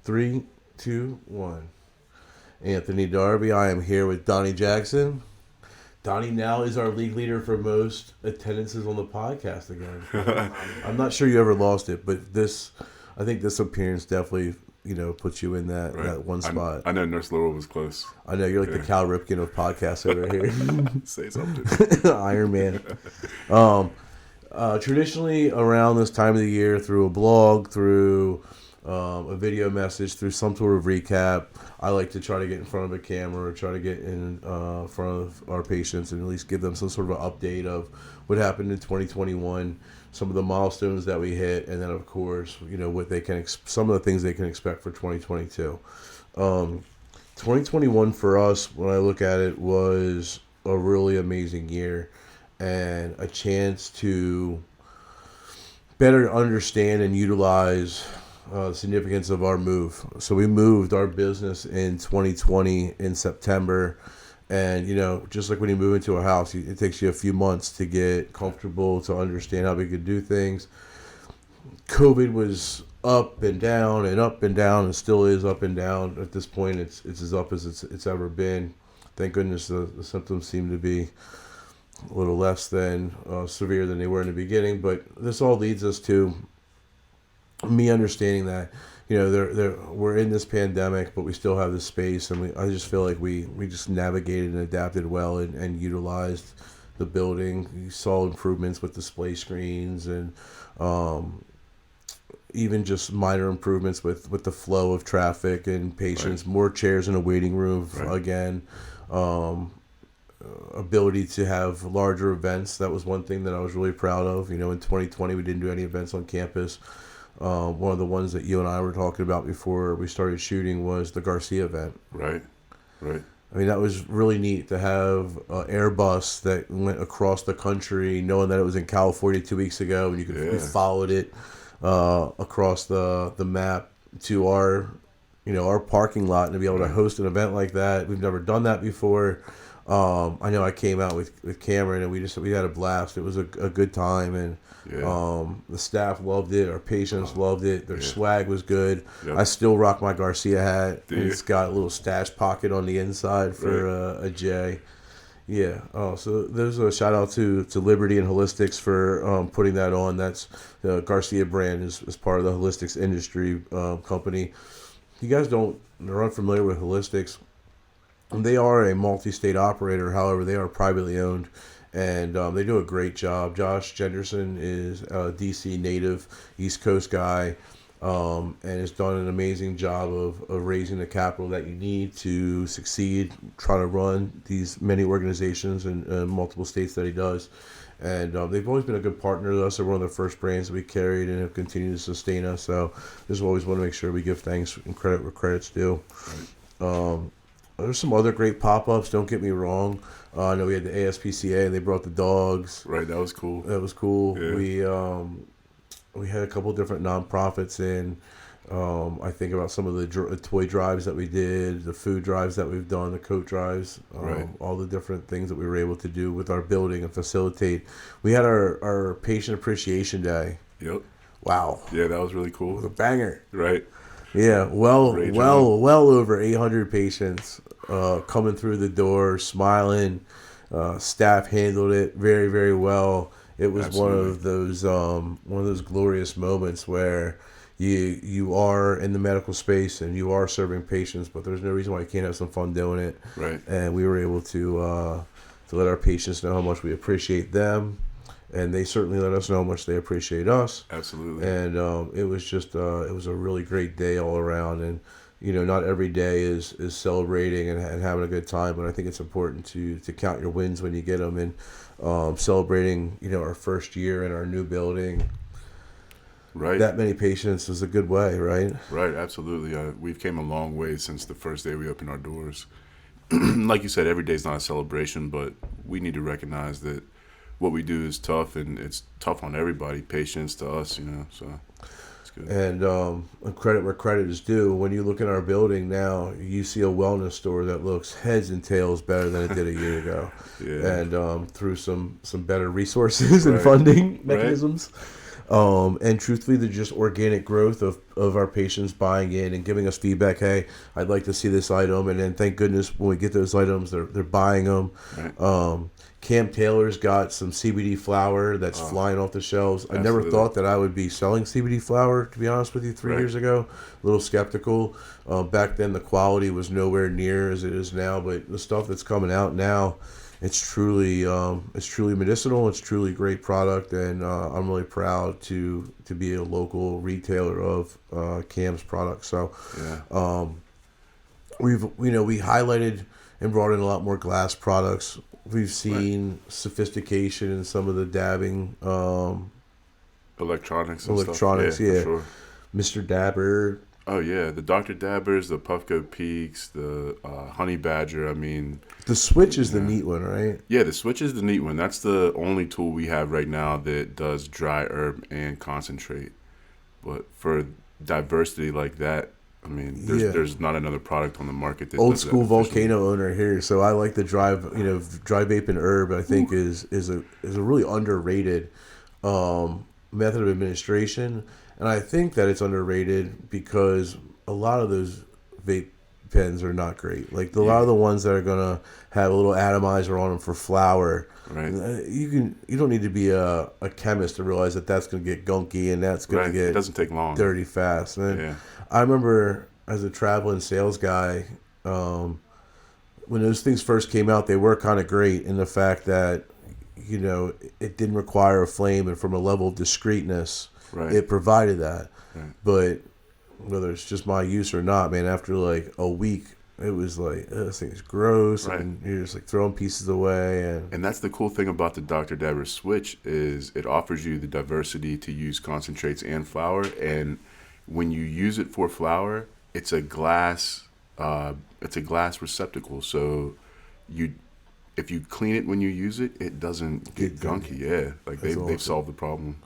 3, 2, 1. Anthony Darby. I am here with Donnie Jackson. Donnie now is our league leader for most attendances on the podcast again. I'm not sure you ever lost it, but I think this appearance definitely, puts you in that one spot. I know Nurse Laurel was close. I know you're like the Cal Ripken of podcasts over here. Say something. Iron Man. Traditionally, around this time of the year, through a blog, through a video message, through some sort of recap, I like to try to get in front of a camera or try to get in front of our patients and at least give them some sort of an update of what happened in 2021, some of the milestones that we hit, and then of course, what they can some of the things they can expect for 2022. 2021 for us, when I look at it, was a really amazing year and a chance to better understand and utilize the significance of our move. So we moved our business in 2020 in September, and just like when you move into a house, it takes you a few months to get comfortable, to understand how we could do things. COVID was up and down and up and down, and still is up and down. At this point, it's as up as it's ever been. Thank goodness the symptoms seem to be a little less than severe than they were in the beginning, but this all leads us to me understanding that we're in this pandemic, but we still have this space, and I just feel like we just navigated and adapted well and utilized the building. You saw improvements with display screens and even just minor improvements with the flow of traffic and patients, right. More chairs in a waiting room, right. Again. Ability to have larger events. That was one thing that I was really proud of. In 2020 we didn't do any events on campus. One of the ones that you and I were talking about before we started shooting was the Garcia event. Right. I mean, that was really neat to have an Airbus that went across the country, knowing that it was in California 2 weeks ago, and we followed it across the map to our parking lot, and to be able to host an event like that. We've never done that before. I know I came out with Cameron, and we had a blast. It was a good time, and the staff loved it. Our patients loved it. Their swag was good. Yep. I still rock my Garcia hat. It's got a little stash pocket on the inside for a J. Yeah. So there's a shout out to Liberty and Holistics for putting that on. That's the Garcia brand is part of the Holistics industry company. You guys are unfamiliar with Holistics. They are a multi-state operator. However, they are privately owned, and they do a great job. Josh Jenderson is a DC native, East Coast guy, and has done an amazing job of raising the capital that you need to succeed, try to run these many organizations in multiple states that he does. And they've always been a good partner to us. They're one of the first brands that we carried and have continued to sustain us. So just always want to make sure we give thanks and credit where credit's due. There's some other great pop-ups, don't get me wrong. I know we had the ASPCA, and they brought the dogs. Right, that was cool. Yeah. We had a couple different nonprofits in. I think about some of the toy drives that we did, the food drives that we've done, the coat drives, all the different things that we were able to do with our building and facilitate. We had our Patient Appreciation Day. Yep. Wow. Yeah, that was really cool. It was a banger. Right. Yeah, well over 800 patients coming through the door, smiling. Staff handled it very, very well. It was one of those glorious moments where you are in the medical space and you are serving patients, but there's no reason why you can't have some fun doing it. Right. And we were able to let our patients know how much we appreciate them. And they certainly let us know how much they appreciate us. Absolutely. And it was just it was a really great day all around. And not every day is celebrating and having a good time, but I think it's important to count your wins when you get them. And celebrating our first year in our new building. Right. That many patients is a good way, right? Right. Absolutely. We've came a long way since the first day we opened our doors. Like you said, every day's not a celebration, but we need to recognize that what we do is tough, and it's tough on everybody, patients to us, so it's good. And credit where credit is due. When you look at our building now, you see a wellness store that looks heads and tails better than it did a year ago. Yeah. And through some better resources and funding mechanisms. And truthfully, the just organic growth of our patients buying in and giving us feedback. Hey, I'd like to see this item, and then thank goodness when we get those items, they're buying them. Right. Cam Taylor's got some CBD flower that's flying off the shelves. I never Absolutely. thought that I would be selling CBD flower, to be honest with you, 3 years ago. A little skeptical. Back then, the quality was nowhere near as it is now, but the stuff that's coming out now, it's truly medicinal. It's truly great product, and I'm really proud to be a local retailer of Cam's products. So Yeah. we highlighted and brought in a lot more glass products. We've seen sophistication in some of the dabbing, Electronics, yeah. for sure. Mr. Dabber. Oh yeah, the Dr. Dabbers, the Puffco Peaks, the Honey Badger. I mean, The Switch is the neat one, right? yeah, the Switch is the neat one. That's the only tool we have right now that does dry herb and concentrate. But for diversity like that, I mean, there's not another product on the market that Old does that school efficiently. volcano owner here, so I like the dry vape and herb. I think is a really underrated method of administration, and I think that it's underrated because a lot of those vape pens are not great. Like a lot of the ones that are gonna have a little atomizer on them for flour. Right. You don't need to be a chemist to realize that that's gonna get gunky and that's gonna get It doesn't take long. dirty fast. And Yeah. I remember as a traveling sales guy, when those things first came out, they were kind of great in the fact that it didn't require a flame, and from a level of discreetness, Right. it provided that. Right. But whether it's just my use or not, man, after like a week, it was like, this thing is gross, Right. and you're just like throwing pieces away. And that's the cool thing about the Dr. Dabber Switch is it offers you the diversity to use concentrates and flour. And when you use it for flour, it's a glass receptacle. So if you clean it when you use it, it doesn't get gunky. Yeah, like they've awesome. solved the problem.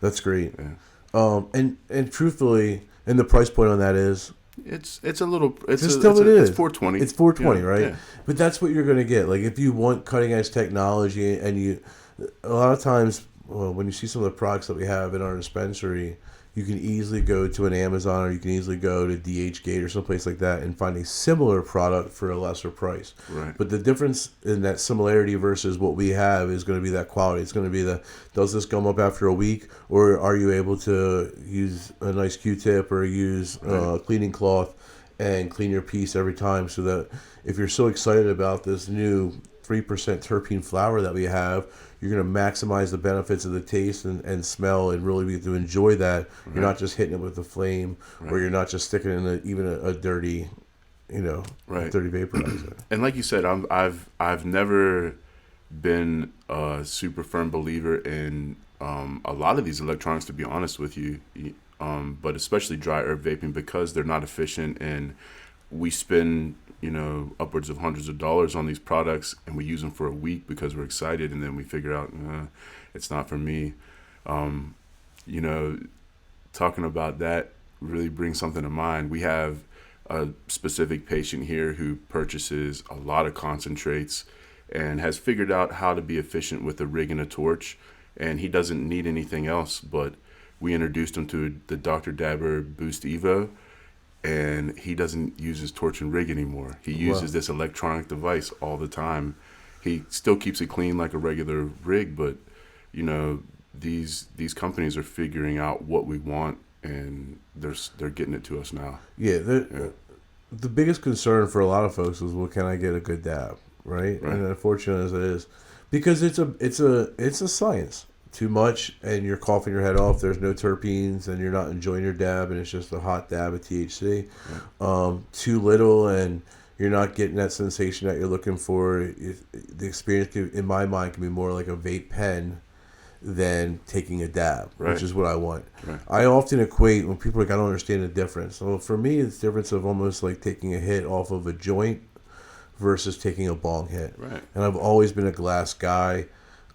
That's great. Yeah. And truthfully, and the price point on that is, It's It's It's $420. It's $420, Yeah, right? yeah. But that's what you're going to get. Like if you want cutting edge technology, and a lot of times, when you see some of the products that we have in our dispensary, you can easily go to an Amazon, or you can easily go to DHgate or someplace like that and find a similar product for a lesser price. Right. But the difference in that similarity versus what we have is going to be that quality. It's going to be does this gum up after a week, or are you able to use a nice Q-tip or use a cleaning cloth and clean your piece every time, so that if you're so excited about this new 3% terpene flower that we have, you're going to maximize the benefits of the taste and smell, and really be able to enjoy that. You're not just hitting it with the flame, or you're not just sticking in even a dirty, dirty vaporizer. And like you said, I've never been a super firm believer in a lot of these electronics, to be honest with you, but especially dry herb vaping, because they're not efficient, and we spend upwards of hundreds of dollars on these products, and we use them for a week because we're excited, and then we figure out it's not for me. Talking about that really brings something to mind. We have a specific patient here who purchases a lot of concentrates and has figured out how to be efficient with a rig and a torch, and he doesn't need anything else. But we introduced him to the Dr. Dabber Boost Evo, and he doesn't use his torch and rig anymore. He uses this electronic device all the time. He still keeps it clean like a regular rig, but these companies are figuring out what we want, and they're getting it to us now. Yeah, the biggest concern for a lot of folks is, well, can I get a good dab, right? And unfortunate as it is, because it's a science. Too much and you're coughing your head off, there's no terpenes, and you're not enjoying your dab, and it's just a hot dab of THC. Too little and you're not getting that sensation that you're looking for. The experience in my mind can be more like a vape pen than taking a dab, which is what I want. I often equate, when people are like, I don't understand the difference. So for me, it's the difference of almost like taking a hit off of a joint versus taking a bong hit. And I've always been a glass guy.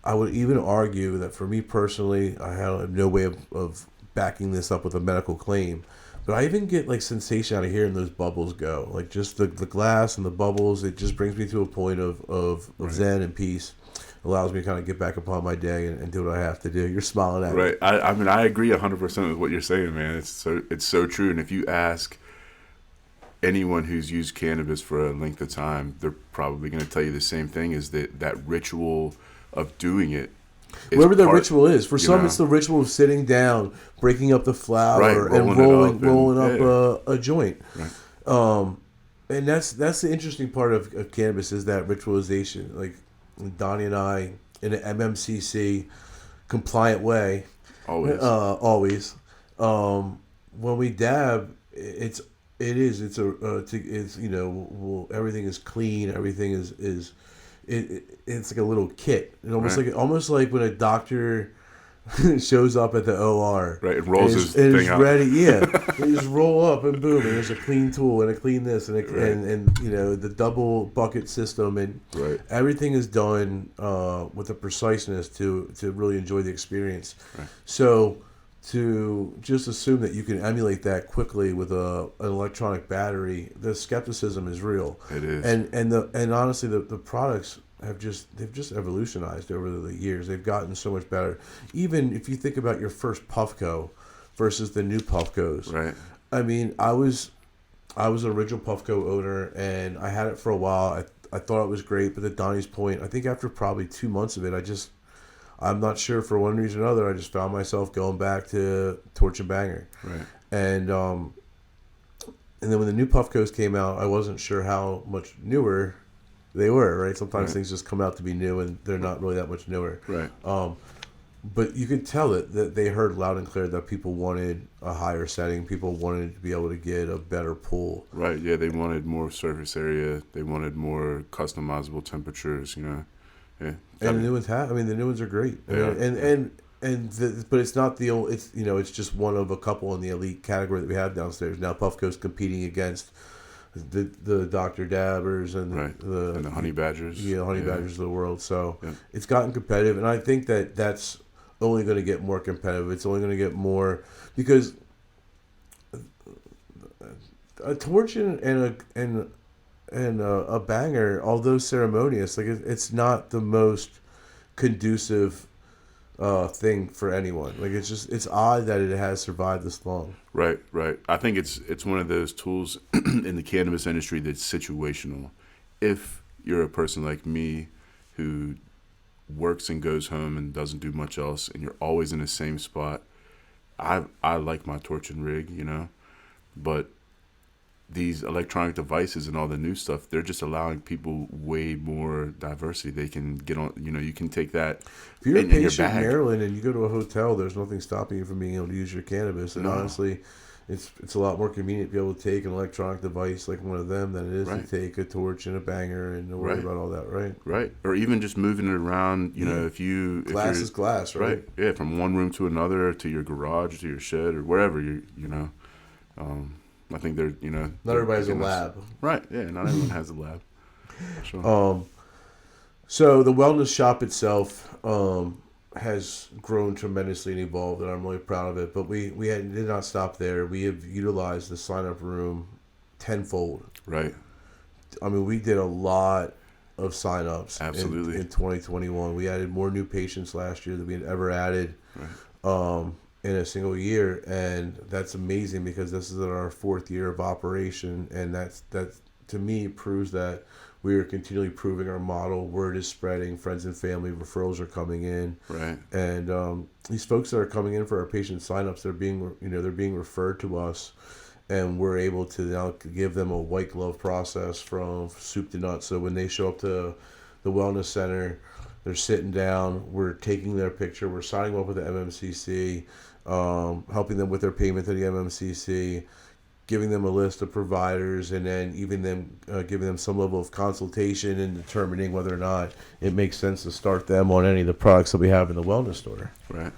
I would even argue that for me personally, I have no way of backing this up with a medical claim, but I even get like sensation out of hearing those bubbles go. Like just the glass and the bubbles, it just brings me to a point of zen and peace. allows me to kind of get back upon my day and do what I have to do. You're smiling at me. Right. I mean, I agree 100% with what you're saying, man. It's so true. And if you ask anyone who's used cannabis for a length of time, they're probably going to tell you the same thing: is that ritual of doing it. Whatever the ritual is. For some, it's the ritual of sitting down, breaking up the flower, and rolling up a joint. Right. And that's the interesting part of cannabis, is that ritualization. Like Donnie and I, in an MMCC compliant way, always. When we dab, it's everything is clean. Everything is it's like a little kit, and almost like when a doctor shows up at the OR, right? It rolls his thing out. Ready, yeah. They just roll up and boom, and there's a clean tool and a clean this and the double bucket system, and everything is done with a preciseness to really enjoy the experience. Right. So to just assume that you can emulate that quickly with an electronic battery, the skepticism is real. It is. And honestly, the products they've just evolutionized over the years. They've gotten so much better. Even if you think about your first Puffco versus the new Puffcos. Right. I mean, I was an original Puffco owner, and I had it for a while. I thought it was great, but to Donnie's point, I think after probably 2 months of it, I'm not sure, for one reason or another, I just found myself going back to Torch and Banger. Right. And then when the new Puffcos came out, I wasn't sure how much newer they were, right? Sometimes things just come out to be new, and they're not really that much newer. Right. But you could tell that they heard loud and clear that people wanted a higher setting. People wanted to be able to get a better pull. Right, yeah, they wanted more surface area. They wanted more customizable temperatures, Yeah. And the new ones the new ones are great. Yeah. But it's not the only. It's just one of a couple in the elite category that we have downstairs now. Puffco's competing against the Dr. Dabbers and the Honey Badgers. Yeah, Honey Badgers of the world. So it's gotten competitive, and I think that's only going to get more competitive. It's only going to get more, because a torch and a banger, although ceremonious, like it's not the most conducive thing for anyone. Like it's odd that it has survived this long. Right. I think it's one of those tools in the cannabis industry that's situational. If you're a person like me who works and goes home and doesn't do much else, and you're always in the same spot, I like my torch and rig, but these electronic devices and all the new stuff, they're just allowing people way more diversity. They can get on, you can take that if you're in a your patient bag. in Maryland and you go to a hotel, there's nothing stopping you from being able to use your cannabis. And honestly, it's a lot more convenient to be able to take an electronic device like one of them than it is to take a torch and a banger and to worry about all that, right? Right. Or even just moving it around, if glass is glass, right? Yeah, from one room to another, to your garage, to your shed, or wherever I think they're, not everybody has a lab. Right, yeah, not everyone has a lab. Sure. So the wellness shop itself has grown tremendously and evolved, and I'm really proud of it. But we did not stop there. We have utilized the sign-up room tenfold. Right. I mean, we did a lot of sign-ups. Absolutely. In 2021. We added more new patients last year than we had ever added. Right. In a single year, and that's amazing because this is our 4th year of operation, and that to me proves that we are continually proving our model. Word is spreading, friends and family referrals are coming in, right? And these folks that are coming in for our patient signups, they're being referred to us, and we're able to now give them a white glove process from soup to nuts. So when they show up to the wellness center, they're sitting down, we're taking their picture, we're signing them up with the MMCC, helping them with their payment to the MMCC, giving them a list of providers, and then even them giving them some level of consultation and determining whether or not it makes sense to start them on any of the products that we have in the wellness store. Right.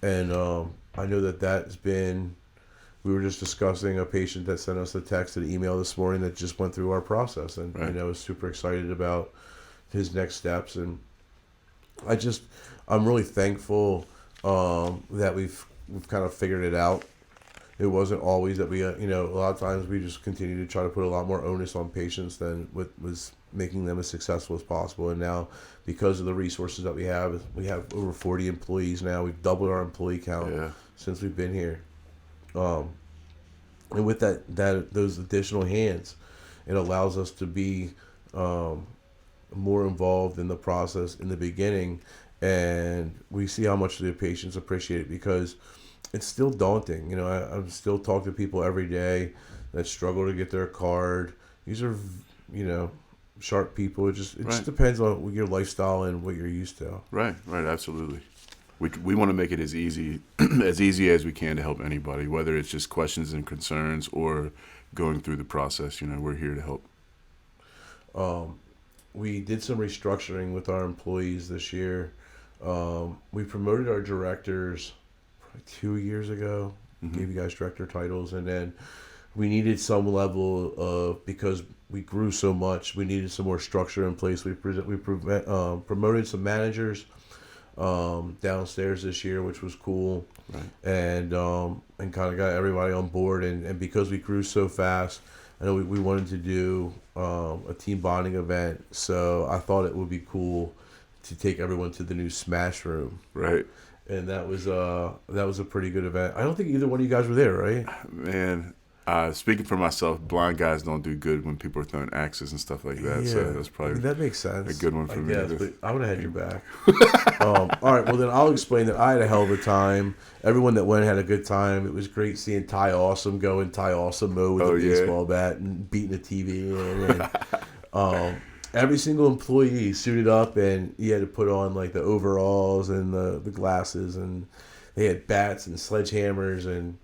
And I know that's been, we were just discussing a patient that sent us a text and email this morning that just went through our process, and I was super excited about his next steps. And I'm really thankful that we've kind of figured it out. It wasn't always that we, a lot of times we just continue to try to put a lot more onus on patients than what was making them as successful as possible. And now, because of the resources that we have over 40 employees now. We've doubled our employee count since we've been here. And with those additional hands, it allows us to be more involved in the process in the beginning, and we see how much the patients appreciate it, because it's still daunting. You know, I'm still talking to people every day that struggle to get their card. These are, you know, sharp people. It just depends on your lifestyle and what you're used to. Right, absolutely. We want to make it as easy as we can to help anybody, whether it's just questions and concerns or going through the process. You know, we're here to help. We did some restructuring with our employees this year. We promoted our directors probably 2 years ago. Gave you guys director titles, and then we needed some level of, because we grew so much, we needed some more structure in place. We promoted some managers downstairs this year, which was cool, and kind of got everybody on board. And because we grew so fast, I know we wanted to do a team bonding event, so I thought it would be cool to take everyone to the new Smash Room. Right. And that was a pretty good event. I don't think either one of you guys were there, right? Man, speaking for myself, blind guys don't do good when people are throwing axes and stuff like that. Yeah. So that's probably that makes sense. a good one for me. But I would have had your back. All right, well then I'll explain that I had a hell of a time. Everyone that went had a good time. It was great seeing Ty Awesome go in Ty Awesome mode with a baseball bat and beating the TV. And every single employee suited up, and he had to put on like the overalls and the glasses, and they had bats and sledgehammers, and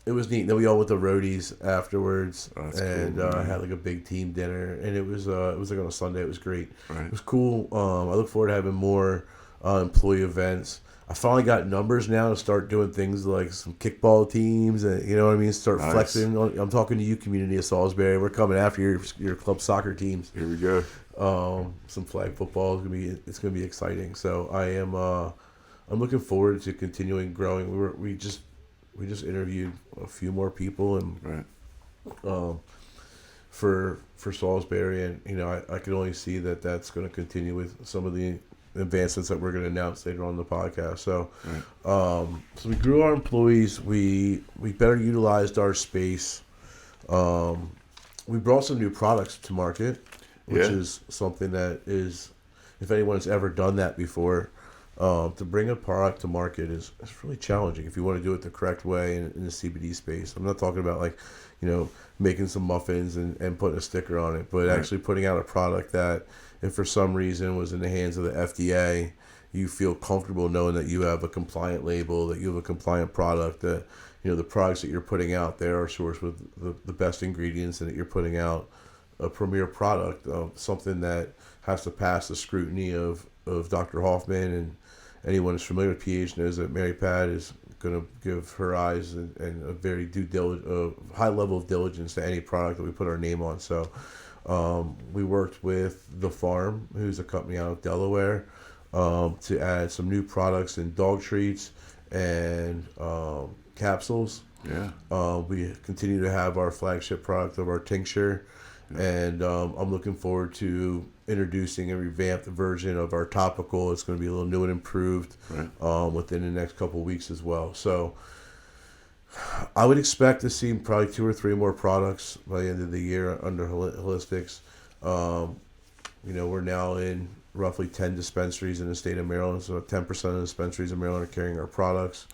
it was neat. Then we all went to Roadies afterwards, and cool, had like a big team dinner, and it was like on a Sunday. It was great. Right. It was cool. I look forward to having more employee events. I finally got numbers now to start doing things like some kickball teams, and you know what I mean. Start flexing. I'm talking to you, community of Salisbury. We're coming after your club soccer teams. Here we go. Some flag football. It's gonna be exciting. So I'm looking forward to continuing growing. We just interviewed a few more people, and for Salisbury, and you know I can only see that that's going to continue with some of the advancements that we're going to announce later on the podcast. So, so we grew our employees. We better utilized our space. We brought some new products to market, which is something that is, if anyone's ever done that before, to bring a product to market is really challenging if you want to do it the correct way in the CBD space. I'm not talking about like, you know, making some muffins and putting a sticker on it, but actually putting out a product that, if for some reason was in the hands of the FDA, you feel comfortable knowing that you have a compliant label, that you have a compliant product, that, you know, the products that you're putting out there are sourced with the best ingredients, and that you're putting out a premier product, something that has to pass the scrutiny of Dr. Hoffman. And anyone who's familiar with pH knows that Mary Pat is going to give her eyes and a very high level of diligence to any product that we put our name on. So we worked with The Farm, who's a company out of Delaware, to add some new products in dog treats and capsules. We continue to have our flagship product of our tincture, and I'm looking forward to introducing a revamped version of our topical. It's going to be a little new and improved within the next couple of weeks as well. So I would expect to see probably 2 or 3 more products by the end of the year under Holistics. You know, we're now in roughly 10 dispensaries in the state of Maryland, so 10% of the dispensaries in Maryland are carrying our products.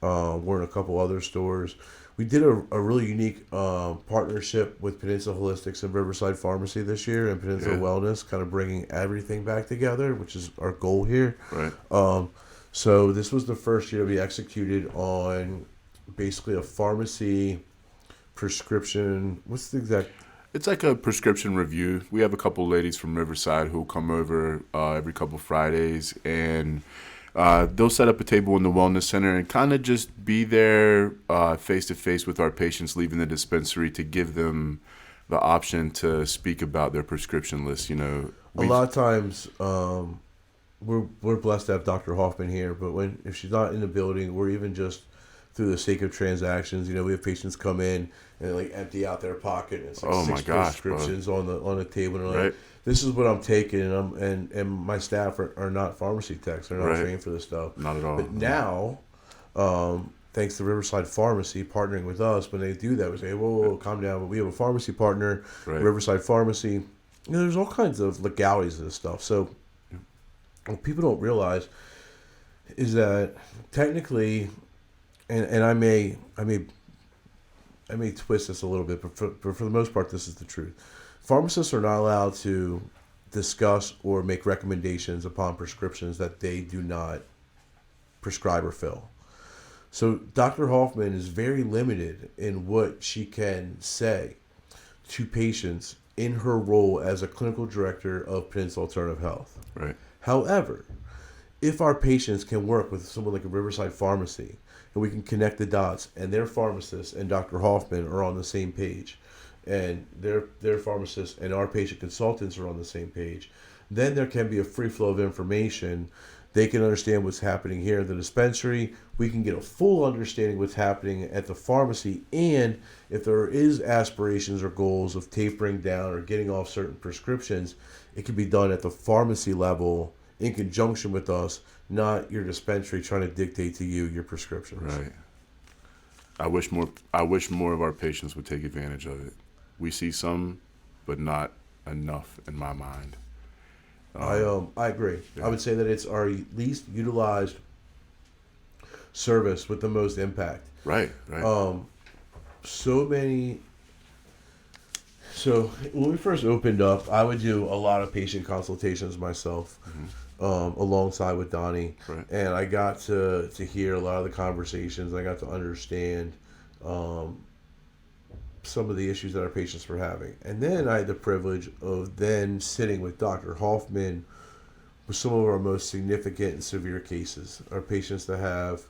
We're in a couple other stores. We did a really unique partnership with Peninsula Holistics and Riverside Pharmacy this year, and Peninsula Wellness, kind of bringing everything back together, which is our goal here. So this was the first year we executed on basically a pharmacy prescription. What's the exact? It's like a prescription review. We have a couple ladies from Riverside who come over every couple Fridays, and they'll set up a table in the wellness center and kind of just be there face to face with our patients leaving the dispensary, to give them the option to speak about their prescription list. You know, a lot of times we're blessed to have Dr. Hoffman here, but if she's not in the building, or even just through the sake of transactions. You know, we have patients come in and they like empty out their pocket and it's like Oh six my gosh, prescriptions on the table, and they're Right. like, this is what I'm taking, and my staff are not pharmacy techs. They're not Right. trained for this stuff. Not at all. But now, thanks to Riverside Pharmacy partnering with us, when they do that, we say, whoa, calm down. But we have a pharmacy partner, Right. Riverside Pharmacy. You know, there's all kinds of legalities to this stuff. So what people don't realize is that technically, and I may twist this a little bit, but for the most part, this is the truth. Pharmacists are not allowed to discuss or make recommendations upon prescriptions that they do not prescribe or fill. So Dr. Hoffman is very limited in what she can say to patients in her role as a clinical director of Peninsula Alternative Health. Right. However, if our patients can work with someone like a Riverside Pharmacy and we can connect the dots and their pharmacist and Dr. Hoffman are on the same page and their pharmacist and our patient consultants are on the same page, then there can be a free flow of information. They can understand what's happening here at the dispensary. We can get a full understanding of what's happening at the pharmacy. And if there is aspirations or goals of tapering down or getting off certain prescriptions, it can be done at the pharmacy level in conjunction with us, not your dispensary trying to dictate to you your prescriptions. Right. I wish more of our patients would take advantage of it. We see some, but not enough in my mind. I agree. Yeah. I would say that it's our least utilized service with the most impact. Right. Right. So when we first opened up, I would do a lot of patient consultations myself, alongside with Donnie. Right. And I got to hear a lot of the conversations. I got to understand some of the issues that our patients were having. And then I had the privilege of then sitting with Dr. Hoffman with some of our most significant and severe cases, our patients that have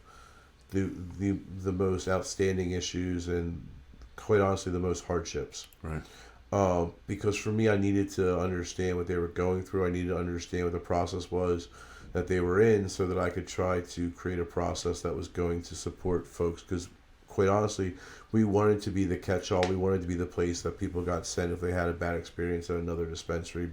the most outstanding issues and, quite honestly, the most hardships. Right. Because for me, I needed to understand what they were going through. I needed to understand what the process was that they were in so that I could try to create a process that was going to support folks. Because, quite honestly, we wanted to be the catch-all. We wanted to be the place that people got sent if they had a bad experience at another dispensary.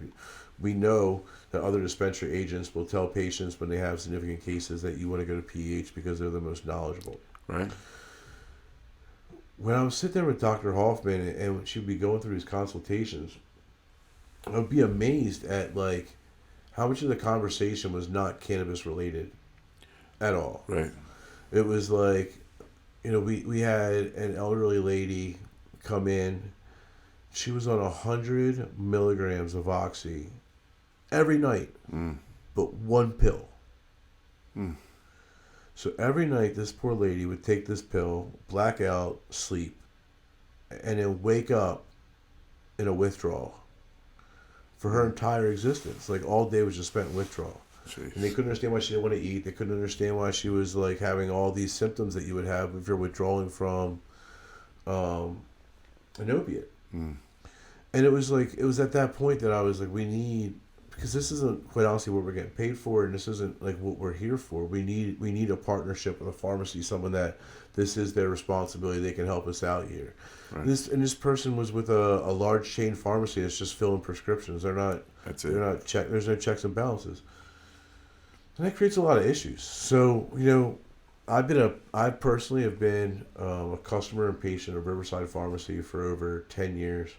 We know that other dispensary agents will tell patients when they have significant cases that you want to go to PH because they're the most knowledgeable. Right. When I would sit there with Dr. Hoffman and she would be going through his consultations, I would be amazed at like how much of the conversation was not cannabis related at all. Right. It was like, you know, we had an elderly lady come in. She was on 100 milligrams of Oxy every night, but one pill. So every night, this poor lady would take this pill, black out, sleep, and then wake up in a withdrawal for her entire existence. Like, all day was just spent in withdrawal. Jeez. And they couldn't understand why she didn't want to eat. They couldn't understand why she was, like, having all these symptoms that you would have if you're withdrawing from an opiate. And it was at that point that I was like, we need, because this isn't, quite honestly, what we're getting paid for, and this isn't like what we're here for. We need a partnership with a pharmacy, someone that this is their responsibility. They can help us out here. Right. This person was with a large chain pharmacy that's just filling prescriptions. They're not. That's it. They're not there's no checks and balances, and that creates a lot of issues. So, you know, I personally have been a customer and patient of Riverside Pharmacy for over 10 years.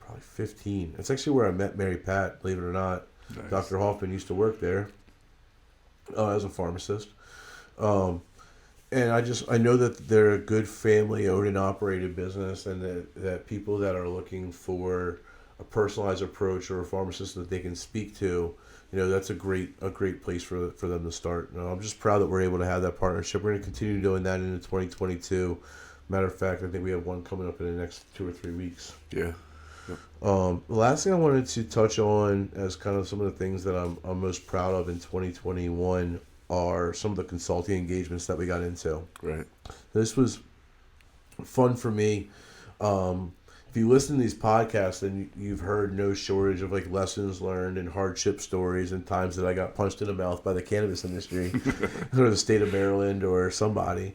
Probably 15. It's actually where I met Mary Pat, believe it or not. Nice. Dr. Hoffman used to work there as a pharmacist. And I know that they're a good family owned and operated business, and that people that are looking for a personalized approach or a pharmacist that they can speak to, you know, that's a great place for them to start. And I'm just proud that we're able to have that partnership. We're going to continue doing that into 2022. Matter of fact, I think we have one coming up in the next 2 or 3 weeks. Yeah. The last thing I wanted to touch on as kind of some of the things that I'm most proud of in 2021 are some of the consulting engagements that we got into. Right. This was fun for me. If you listen to these podcasts, then you've heard no shortage of like lessons learned and hardship stories and times that I got punched in the mouth by the cannabis industry or the state of Maryland or somebody.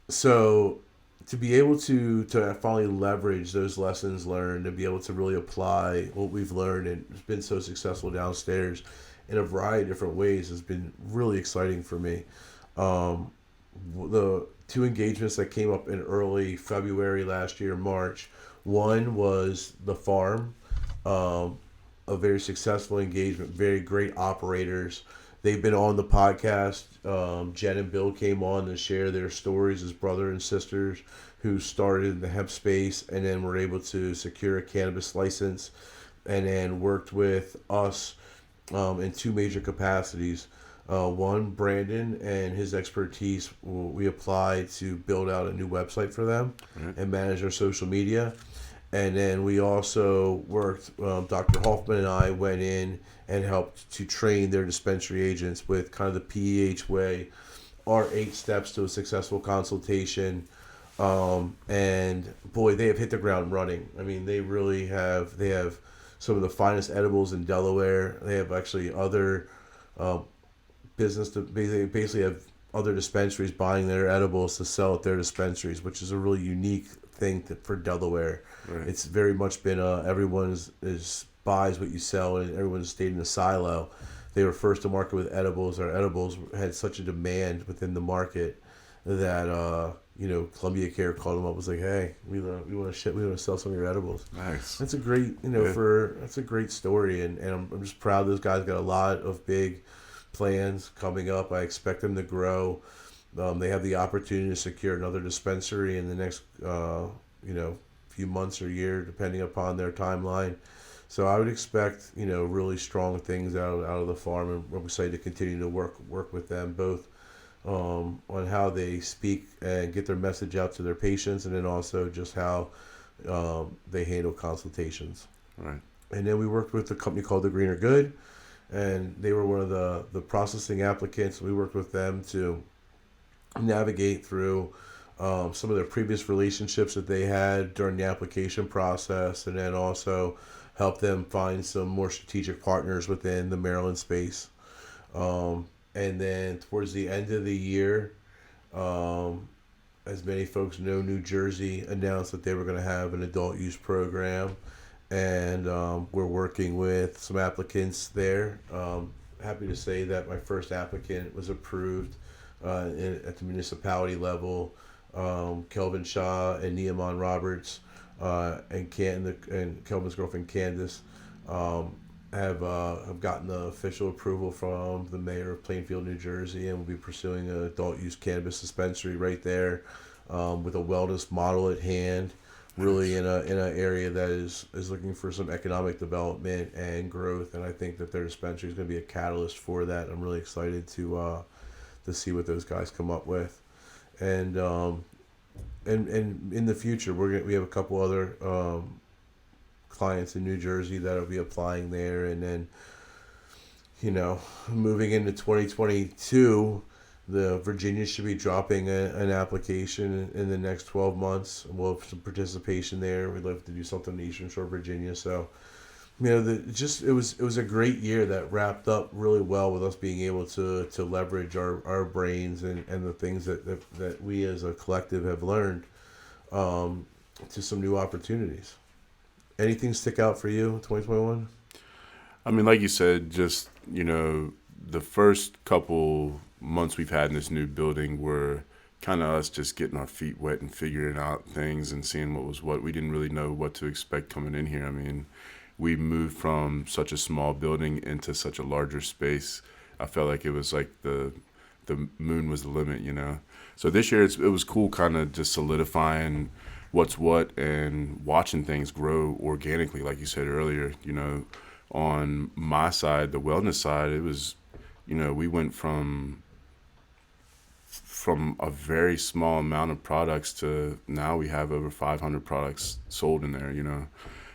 So to be able to finally leverage those lessons learned and be able to really apply what we've learned and it's been so successful downstairs in a variety of different ways has been really exciting for me. Um, the two engagements that came up in early February last year, March, one was the farm, um, a very successful engagement, very great operators. They've been on the podcast. Jen and Bill came on to share their stories as brother and sisters who started in the hemp space and then were able to secure a cannabis license and then worked with us in two major capacities. One, Brandon and his expertise, we applied to build out a new website for them and manage their social media. And then we also worked, Dr. Hoffman and I went in and helped to train their dispensary agents with kind of the PEH way, our 8 steps to a successful consultation. And boy, they have hit the ground running. I mean, they really have, they have some of the finest edibles in Delaware. They have actually other business to basically have other dispensaries buying their edibles to sell at their dispensaries, which is a really unique thing for Delaware. Right. It's very much been everyone is buys what you sell and everyone's stayed in a silo. They were first to market with edibles. Our edibles had such a demand within the market that Columbia Care called them up, was like, hey, we want to sell some of your edibles. Nice. That's a great that's a great story, and I'm just proud those guys got a lot of big plans coming up. I expect them to grow. They have the opportunity to secure another dispensary in the next few months or year, depending upon their timeline. So I would expect really strong things out of the farm, and we're excited to continue to work with them both on how they speak and get their message out to their patients, and then also just how they handle consultations. Right. And then we worked with a company called The Greener Good, and they were one of the processing applicants. We worked with them to navigate through some of their previous relationships that they had during the application process, and then also help them find some more strategic partners within the Maryland space. And then towards the end of the year, as many folks know, New Jersey announced that they were going to have an adult use program, and we're working with some applicants there. Happy to say that my first applicant was approved at the municipality level. Kelvin Shaw and Neiman Roberts and Kelvin's girlfriend Candace have gotten the official approval from the mayor of Plainfield, New Jersey, and will be pursuing an adult use cannabis dispensary right there with a wellness model at hand. Really in an area that is looking for some economic development and growth, and I think that their dispensary is going to be a catalyst for that. I'm really excited to see what those guys come up with, and in the future we have a couple other clients in New Jersey that'll be applying there, and then moving into 2022. The Virginia should be dropping an application in the next 12 months. We'll have some participation there. We'd love to do something in Eastern Shore, Virginia. So, it was a great year that wrapped up really well with us being able to leverage our brains and the things that we as a collective have learned to some new opportunities. Anything stick out for you in 2021? I mean, like you said, just, the first couple months we've had in this new building were kind of us just getting our feet wet and figuring out things and seeing what was what. We didn't really know what to expect coming in here. I mean, we moved from such a small building into such a larger space. I felt like it was like the moon was the limit, So this year it was cool kind of just solidifying what's what and watching things grow organically, like you said earlier. On my side, the wellness side, it was, we went from a very small amount of products to now we have over 500 products sold in there,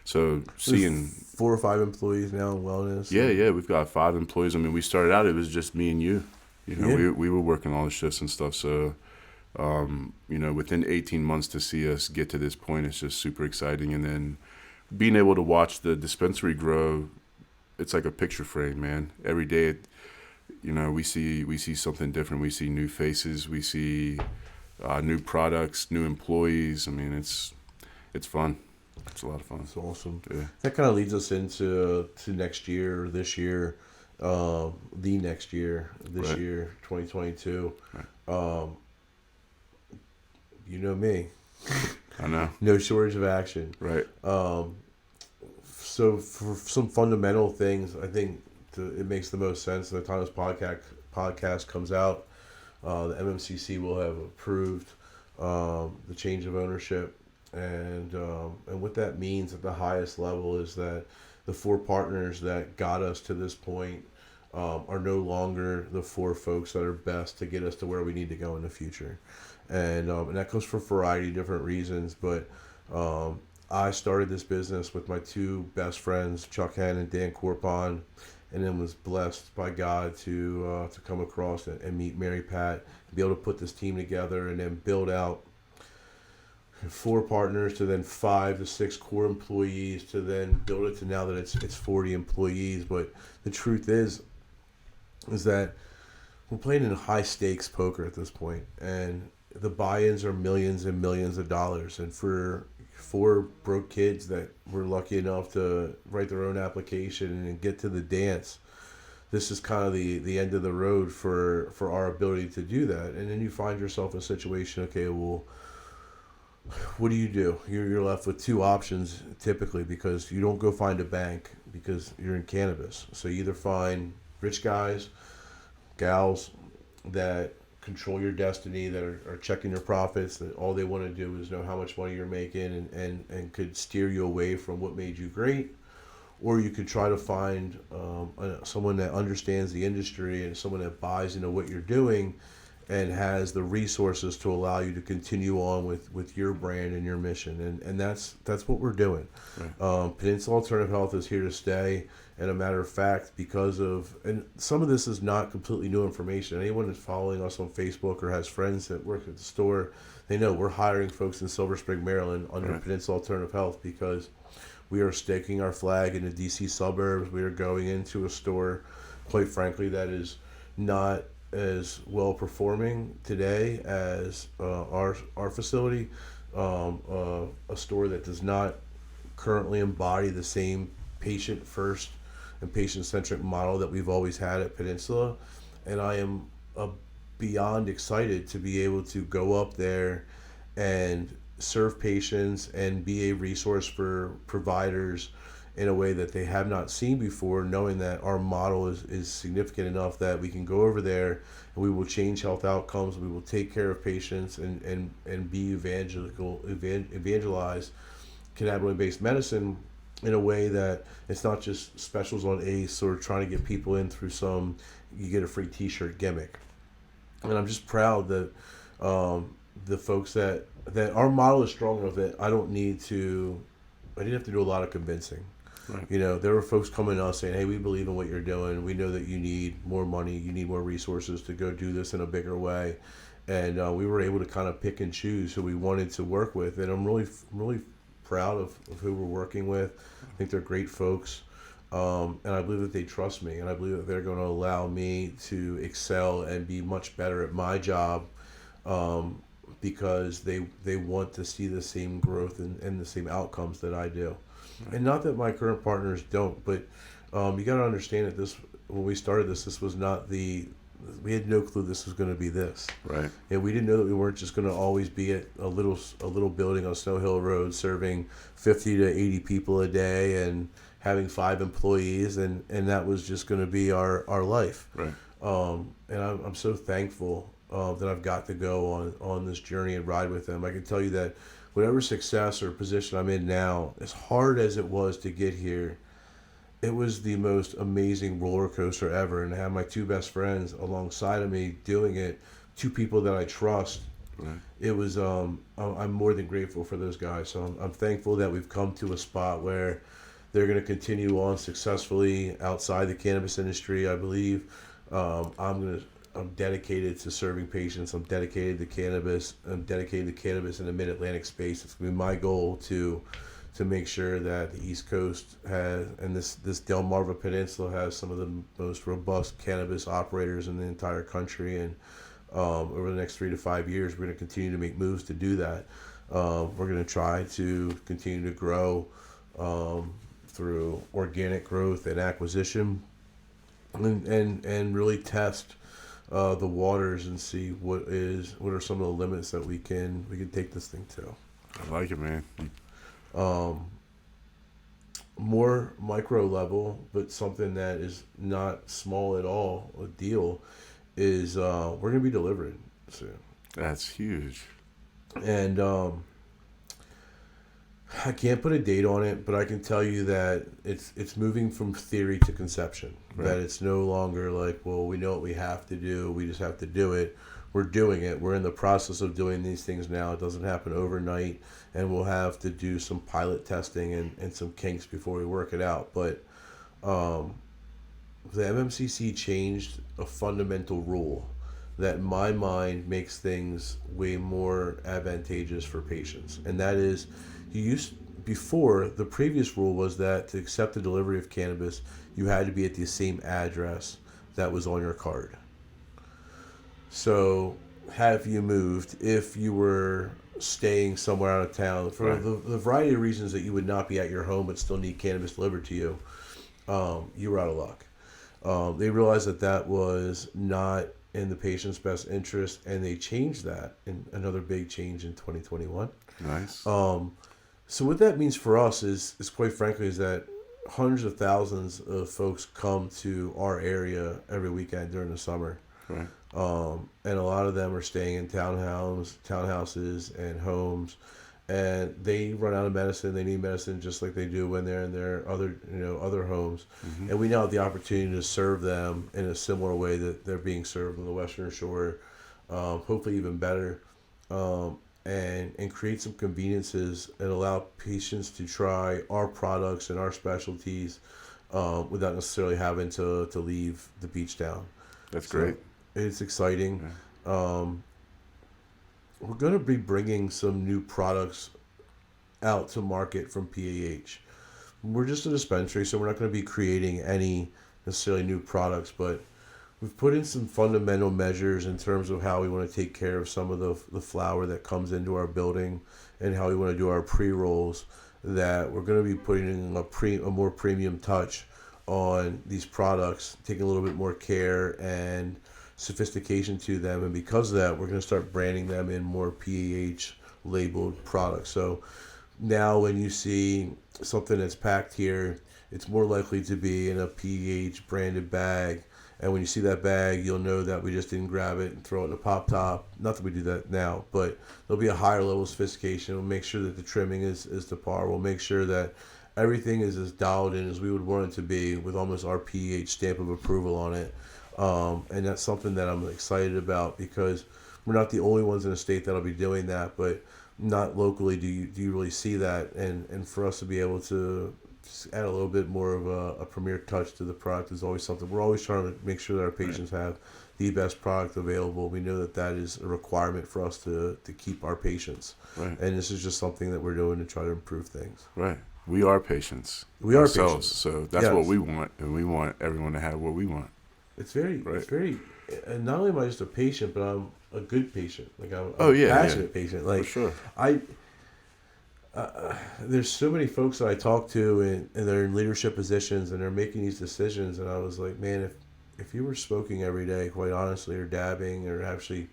So seeing 4 or 5 employees now in wellness. Yeah, we've got 5 employees. I mean, we started out, it was just me and you. We were working all the shifts and stuff. So, within 18 months to see us get to this point, it's just super exciting. And then being able to watch the dispensary grow, it's like a picture frame, man. Every day, we see something different. We see new faces. We see new products, new employees. I mean, it's fun. It's a lot of fun. It's awesome. Yeah. That kind of leads us into next year, this year, the next year, this Right. year, 2022. Right. You know me. I know. No shortage of action. Right. So for some fundamental things, I think it makes the most sense. By the time this podcast comes out, the MMCC will have approved the change of ownership, and what that means at the highest level is that the four partners that got us to this point are no longer the four folks that are best to get us to where we need to go in the future, and that comes for a variety of different reasons, but. I started this business with my two best friends, Chuck Henn and Dan Corpon, and then was blessed by God to come across and meet Mary Pat, and be able to put this team together and then build out four partners to then 5 to 6 core employees to then build it to now that it's 40 employees. But the truth is that we're playing in high stakes poker at this point, and the buy-ins are millions and millions of dollars, and for 4 broke kids that were lucky enough to write their own application and get to the dance, this is kind of the end of the road for our ability to do that. And then you find yourself in a situation, okay, well, what do? You're left with 2 options typically, because you don't go find a bank because you're in cannabis. So you either find rich guys, gals that control your destiny, that are checking your profits, that all they want to do is know how much money you're making and could steer you away from what made you great. Or you could try to find someone that understands the industry and someone that buys into what you're doing and has the resources to allow you to continue on with your brand and your mission. And that's what we're doing. Right. Peninsula Alternative Health is here to stay. And a matter of fact, and some of this is not completely new information. Anyone that's following us on Facebook or has friends that work at the store, they know we're hiring folks in Silver Spring, Maryland under Right. Peninsula Alternative Health, because we are staking our flag in the DC suburbs. We are going into a store, quite frankly, that is not as well performing today as our facility. A store that does not currently embody the same patient first and patient centric model that we've always had at Peninsula. And I am beyond excited to be able to go up there and serve patients and be a resource for providers in a way that they have not seen before, knowing that our model is significant enough that we can go over there and we will change health outcomes, we will take care of patients and be evangelize cannabinoid-based medicine in a way that it's not just specials on ACE or trying to get people in through some you get a free t-shirt gimmick. And I'm just proud that the folks that our model is strong enough that I didn't have to do a lot of convincing. Right. There were folks coming to us saying, hey, we believe in what you're doing. We know that you need more money, you need more resources to go do this in a bigger way. And we were able to kind of pick and choose who we wanted to work with. And I'm really, really proud of who we're working with. I think they're great folks. And I believe that they trust me. And I believe that they're going to allow me to excel and be much better at my job because they want to see the same growth and the same outcomes that I do. Right. And not that my current partners don't, but you got to understand that when we started this was not we had no clue this was going to be this. Right. And we didn't know that we weren't just going to always be at a little building on Snow Hill Road serving 50 to 80 people a day and having 5 employees, and that was just going to be our life. Right. And I'm so thankful that I've got to go on this journey and ride with them. I can tell you that whatever success or position I'm in now, as hard as it was to get here, it was the most amazing roller coaster ever. And to have my 2 best friends alongside of me doing it, 2 people that I trust, right. It was, I'm more than grateful for those guys. So I'm thankful that we've come to a spot where they're going to continue on successfully outside the cannabis industry. I believe I'm dedicated to serving patients. I'm dedicated to cannabis. I'm dedicated to cannabis in the Mid-Atlantic space. It's going to be my goal to to make sure that the East Coast has, and this Delmarva Peninsula has some of the most robust cannabis operators in the entire country. And over the next 3 to 5 years, we're going to continue to make moves to do that. We're going to try to continue to grow through organic growth and acquisition, and really test the waters and see what are some of the limits that we can take this thing to. I like it, man. More micro level, but something that is not small at all. A deal is we're going to be delivering soon. That's huge. And I can't put a date on it, but I can tell you that it's moving from theory to conception. Right. That it's no longer like, well, we know what we have to do, we just have to do it. We're doing it. We're in the process of doing these things now. It doesn't happen overnight, and we'll have to do some pilot testing and some kinks before we work it out. But the MMCC changed a fundamental rule that in my mind makes things way more advantageous for patients. And that is, before, the previous rule was that to accept the delivery of cannabis, you had to be at the same address that was on your card. So have you moved, if you were staying somewhere out of town, for right. the variety of reasons that you would not be at your home but still need cannabis delivered to you, you were out of luck. They realized that was not in the patient's best interest, and they changed that in another big change in 2021. Nice. So what that means for us is quite frankly, is that hundreds of thousands of folks come to our area every weekend during the summer. Right. And a lot of them are staying in townhouses and homes, and they run out of medicine. They need medicine just like they do when they're in their other homes. Mm-hmm. And we now have the opportunity to serve them in a similar way that they're being served on the Western Shore, hopefully even better, and create some conveniences and allow patients to try our products and our specialties without necessarily having to leave the beach town. That's great. It's exciting. Yeah. We're going to be bringing some new products out to market from PAH. We're just a dispensary, so we're not going to be creating any necessarily new products, but we've put in some fundamental measures in terms of how we want to take care of some of the flower that comes into our building and how we want to do our pre-rolls, that we're going to be putting in a more premium touch on these products, taking a little bit more care and sophistication to them, and because of that, we're going to start branding them in more PAH labeled products. So now when you see something that's packed here, it's more likely to be in a PAH branded bag, and when you see that bag, you'll know that we just didn't grab it and throw it in a pop top. Not that we do that now, but there'll be a higher level of sophistication. We'll make sure that the trimming is to par. We'll make sure that everything is as dialed in as we would want it to be, with almost our PAH stamp of approval on it. And that's something that I'm excited about, because we're not the only ones in the state that'll be doing that, but not locally do you really see that. And for us to be able to add a little bit more of a premier touch to the product is always something. We're always trying to make sure that our patients have the best product available. We know that is a requirement for us to keep our patients. Right. And this is just something that we're doing to try to improve things. Right. We are patients. We are patients. So that's what we want, and we want everyone to have what we want. It's very, and not only am I just a patient, but I'm a good patient. Like I'm a passionate patient. Like, for sure. There's so many folks that I talk to, and they're in leadership positions, and they're making these decisions, and I was like, man, if you were smoking every day, quite honestly, or dabbing, or actually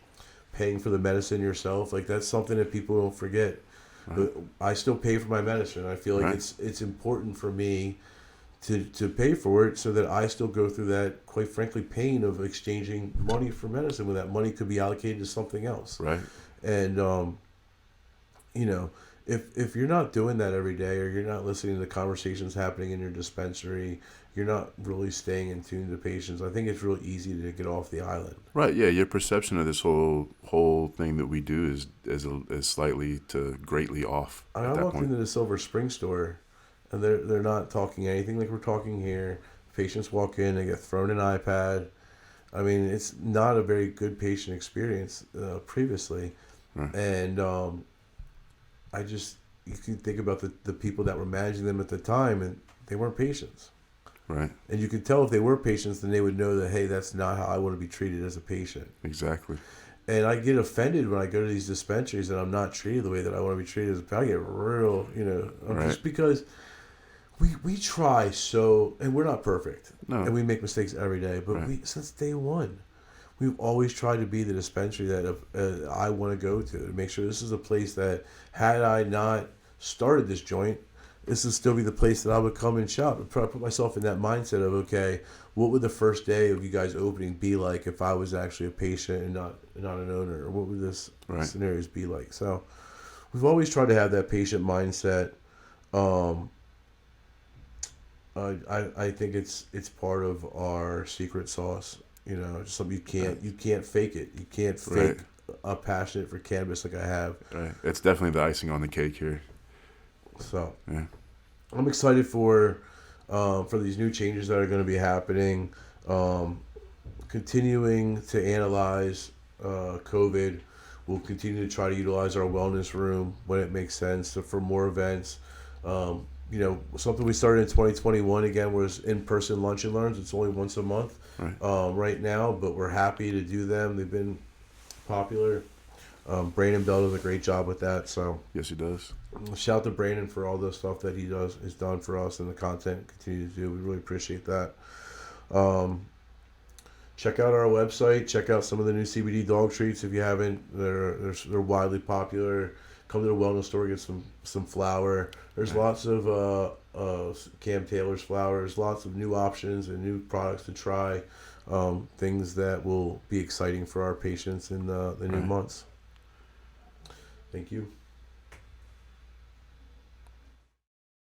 paying for the medicine yourself, like that's something that people don't forget. Right. But I still pay for my medicine. I feel like it's important for me to pay for it, so that I still go through that, quite frankly, pain of exchanging money for medicine when that money could be allocated to something else. Right. And, if you're not doing that every day, or you're not listening to the conversations happening in your dispensary, you're not really staying in tune to patients. I think it's real easy to get off the island. Right. Yeah. Your perception of this whole thing that we do is slightly to greatly off. I walked into the Silver Spring store, and they're not talking anything like we're talking here. Patients walk in, they get thrown an iPad. I mean, it's not a very good patient experience previously. Right. And I just, you can think about the people that were managing them at the time, and they weren't patients. Right. And you could tell if they were patients, then they would know that, hey, that's not how I want to be treated as a patient. Exactly. And I get offended when I go to these dispensaries and I'm not treated the way that I want to be treated as a patient. I get real, Right. just because we try so, and we're not perfect. No. And we make mistakes every day. But Right. since day one, we've always tried to be the dispensary that I want to go to make sure this is a place that, had I not started this joint, this would still be the place that I would come and shop. I'd probably put myself in that mindset of, okay, what would the first day of you guys opening be like if I was actually a patient and not an owner? Or what would this Right. scenarios be like? So we've always tried to have that patient mindset. I think it's part of our secret sauce. Just something you can't fake it. You can't fake a passion for cannabis like I have. Right. It's definitely the icing on the cake here. So Yeah. I'm excited for these new changes that are going to be happening. Continuing to analyze COVID. We'll continue to try to utilize our wellness room when it makes sense for more events. Something we started in 2021 again was in-person lunch and learns. It's only once a month right now, but we're happy to do them. They've been popular. Brandon Bell does a great job with that. So Yes, he does. shout out to Brandon for all the stuff that is done for us and the content continues to do. We really appreciate that. Check out our website. Check out some of the new CBD dog treats if you haven't. They're widely popular. Come to the wellness store, get some flour. There's lots of Cam Taylor's flowers, lots of new options and new products to try. Things that will be exciting for our patients in the new months. Thank you.